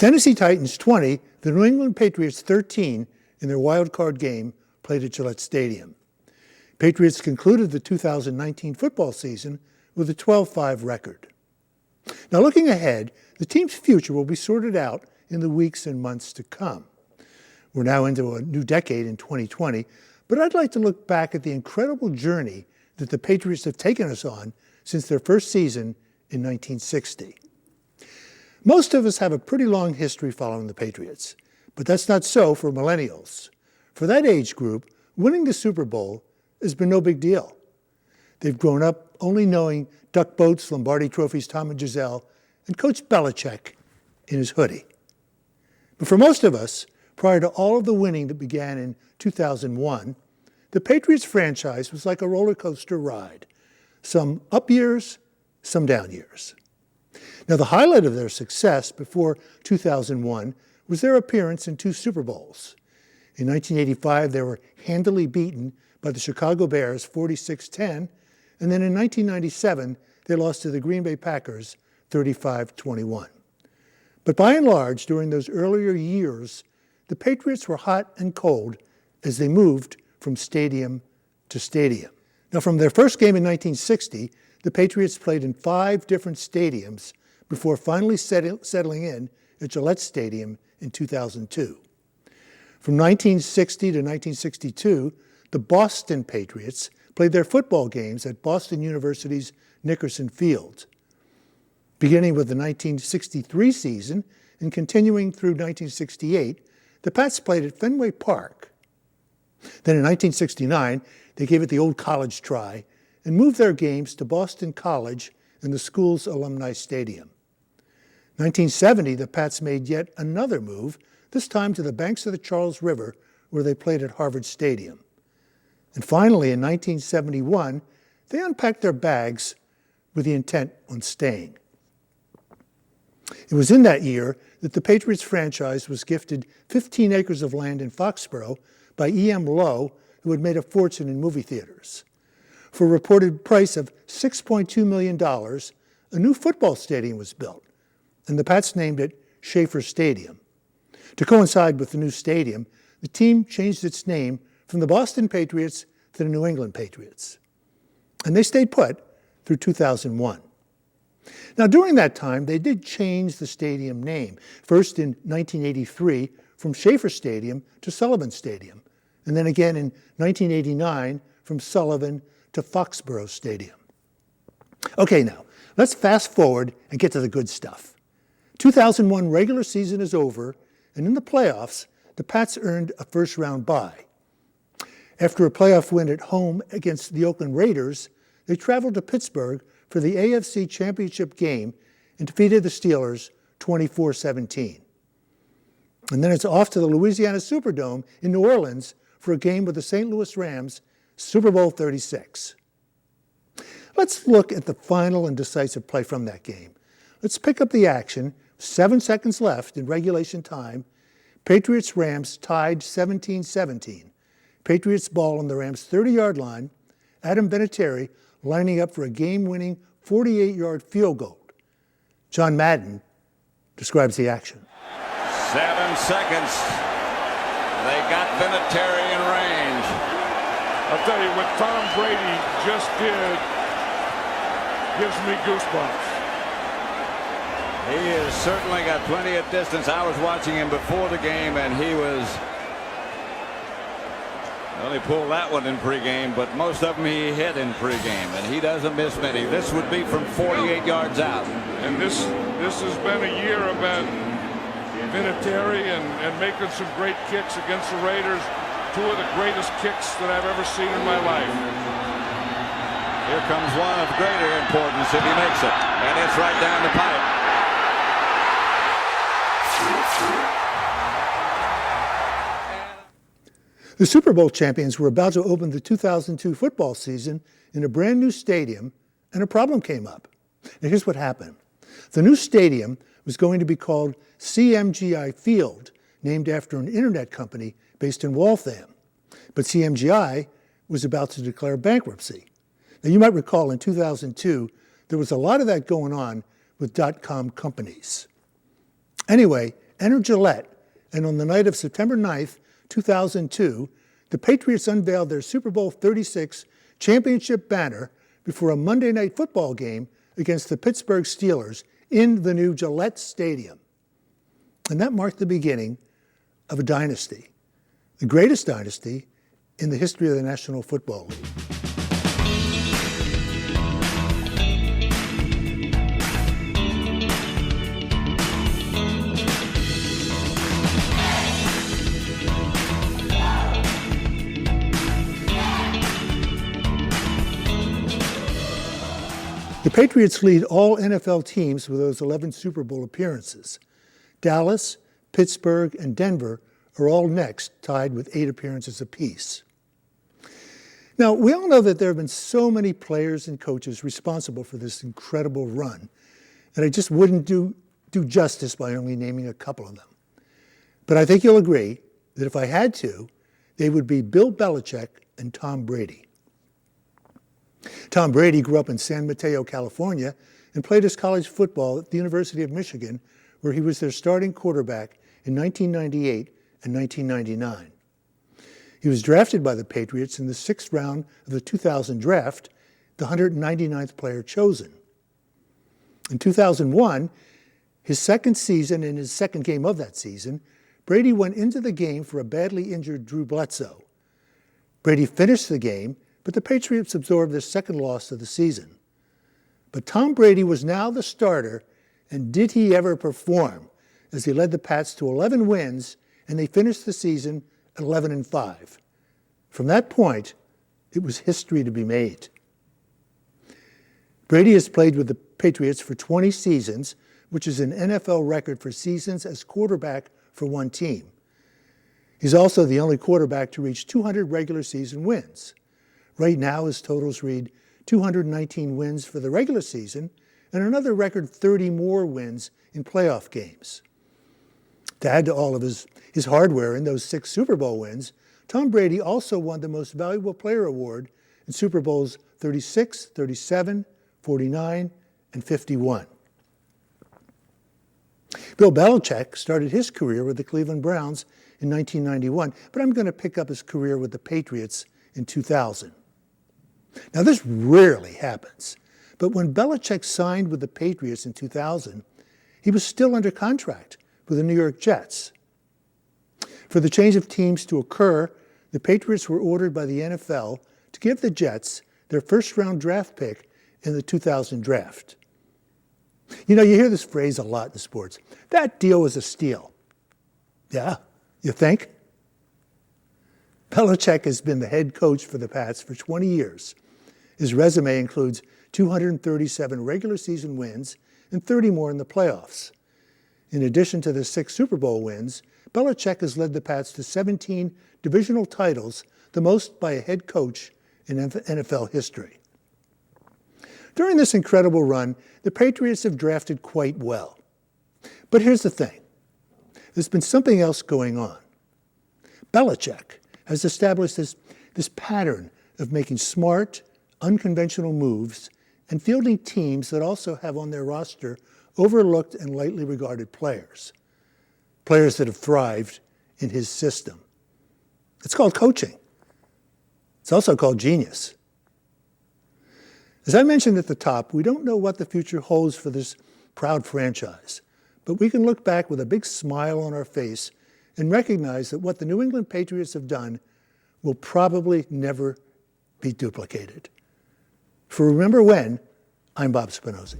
Tennessee Titans 20, the New England Patriots 13 in their wild card game played at Gillette Stadium. Patriots concluded the 2019 football season with a 12-5 record. Now looking ahead, the team's future will be sorted out in the weeks and months to come. We're now into a new decade in 2020, but I'd like to look back at the incredible journey that the Patriots have taken us on since their first season in 1960. Most of us have a pretty long history following the Patriots, but that's not so for millennials. For that age group, winning the Super Bowl has been no big deal. They've grown up only knowing duck boats, Lombardi trophies, Tom and Giselle, and Coach Belichick in his hoodie. But for most of us, prior to all of the winning that began in 2001, the Patriots franchise was like a roller coaster ride. Some up years, some down years. Now, the highlight of their success before 2001 was their appearance in 2 Super Bowls. In 1985, they were handily beaten by the Chicago Bears 46-10, and then in 1997, they lost to the Green Bay Packers 35-21. But by and large, during those earlier years, the Patriots were hot and cold as they moved from stadium to stadium. Now, from their first game in 1960, the Patriots played in 5 different stadiums before finally settling in at Gillette Stadium in 2002. From 1960 to 1962, the Boston Patriots played their football games at Boston University's Nickerson Field. Beginning with the 1963 season and continuing through 1968, the Pats played at Fenway Park. Then in 1969, they gave it the old college try and moved their games to Boston College and the school's alumni stadium. 1970, the Pats made yet another move, this time to the banks of the Charles River, where they played at Harvard Stadium. And finally, in 1971, they unpacked their bags with the intent on staying. It was in that year that the Patriots franchise was gifted 15 acres of land in Foxborough by E.M. Lowe, who had made a fortune in movie theaters. For a reported price of $6.2 million, a new football stadium was built, and the Pats named it Schaefer Stadium. To coincide with the new stadium, the team changed its name from the Boston Patriots to the New England Patriots. And they stayed put through 2001. Now, during that time, they did change the stadium name, first in 1983 from Schaefer Stadium to Sullivan Stadium, and then again in 1989 from Sullivan to Foxborough Stadium. Okay, now, let's fast forward and get to the good stuff. 2001 regular season is over, and in the playoffs, the Pats earned a first-round bye. After a playoff win at home against the Oakland Raiders, they traveled to Pittsburgh for the AFC Championship game and defeated the Steelers 24-17. And then it's off to the Louisiana Superdome in New Orleans for a game with the St. Louis Rams, Super Bowl 36. Let's look at the final and decisive play from that game. Let's pick up the action. 7 seconds left in regulation time. Patriots-Rams tied 17-17. Patriots ball on the Rams' 30-yard line. Adam Vinatieri lining up for a game-winning 48-yard field goal. John Madden describes the action. 7 seconds. They got Vinatieri in range. I'll tell you, what Tom Brady just did gives me goosebumps. He has certainly got plenty of distance. I was watching him before the game, and he was... Well, he pulled that one in pregame, but most of them he hit in pregame, and he doesn't miss many. This would be from 48 yards out. And this has been a year about Vinatieri and making some great kicks against the Raiders. 2 of the greatest kicks that I've ever seen in my life. Here comes one of greater importance if he makes it, and it's right down the pipe. The Super Bowl champions were about to open the 2002 football season in a brand new stadium, and a problem came up. Now, here's what happened. The new stadium was going to be called CMGI Field, named after an internet company based in Waltham. But CMGI was about to declare bankruptcy. Now, you might recall in 2002, there was a lot of that going on with .com companies. Anyway, enter Gillette, and on the night of September 9th, 2002, the Patriots unveiled their Super Bowl 36 championship banner before a Monday Night Football game against the Pittsburgh Steelers in the new Gillette Stadium. And that marked the beginning of a dynasty, the greatest dynasty in the history of the National Football League. The Patriots lead all NFL teams with those 11 Super Bowl appearances. Dallas, Pittsburgh, and Denver are all next, tied with 8 appearances apiece. Now, we all know that there have been so many players and coaches responsible for this incredible run, and I just wouldn't do justice by only naming a couple of them. But I think you'll agree that if I had to, they would be Bill Belichick and Tom Brady. Tom Brady grew up in San Mateo, California, and played his college football at the University of Michigan, where he was their starting quarterback in 1998 and 1999. He was drafted by the Patriots in the 6th round of the 2000 draft, the 199th player chosen. In 2001, his second season and his second game of that season, Brady went into the game for a badly injured Drew Bledsoe. Brady finished the game, but the Patriots absorbed their second loss of the season. But Tom Brady was now the starter, and did he ever perform, as he led the Pats to 11 wins, and they finished the season at 11-5. From that point, it was history to be made. Brady has played with the Patriots for 20 seasons, which is an NFL record for seasons as quarterback for one team. He's also the only quarterback to reach 200 regular season wins. Right now, his totals read 219 wins for the regular season and another record 30 more wins in playoff games. To add to all of his hardware in those 6 Super Bowl wins, Tom Brady also won the Most Valuable Player award in Super Bowls 36, 37, 49, and 51. Bill Belichick started his career with the Cleveland Browns in 1991, but I'm going to pick up his career with the Patriots in 2000. Now, this rarely happens, but when Belichick signed with the Patriots in 2000, he was still under contract with the New York Jets. For the change of teams to occur, the Patriots were ordered by the NFL to give the Jets their first-round draft pick in the 2000 draft. You know, you hear this phrase a lot in sports. That deal was a steal. Yeah, you think? Belichick has been the head coach for the Pats for 20 years. His resume includes 237 regular season wins and 30 more in the playoffs. In addition to the 6 Super Bowl wins, Belichick has led the Pats to 17 divisional titles, the most by a head coach in NFL history. During this incredible run, the Patriots have drafted quite well. But here's the thing. There's been something else going on. Belichick has established this pattern of making smart, unconventional moves and fielding teams that also have on their roster overlooked and lightly regarded players that have thrived in his system. It's called coaching. It's also called genius. As I mentioned at the top, we don't know what the future holds for this proud franchise, but we can look back with a big smile on our face and recognize that what the New England Patriots have done will probably never be duplicated. For Remember When, I'm Bob Spinozzi.